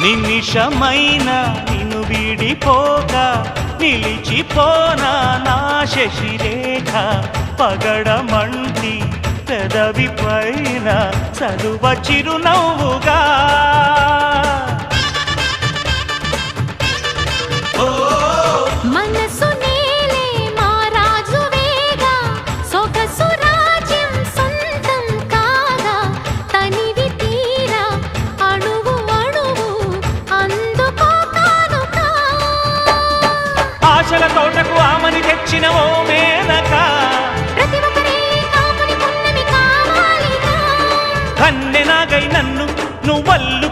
నిమిషమైన నిన్ను వీడిపోక నిలిచిపోనా నా శశిరేఖ పగడమంటి పెదవి పైన చలువ చిరునవ్వుగా మనసు నేలే మా రాజువేగా సొగసు రాజ్యం సొంతం కాగా తనివి తీరా అణువు అణువు అందుకో కానుకా ఆశల తోటకు ఆమని తెచ్చిన ఓ మేనక ప్రతి ఒక్కరే కాపుని పున్నమి కావాలిగా కన్నెనాగై నన్ను నువ్వల్లు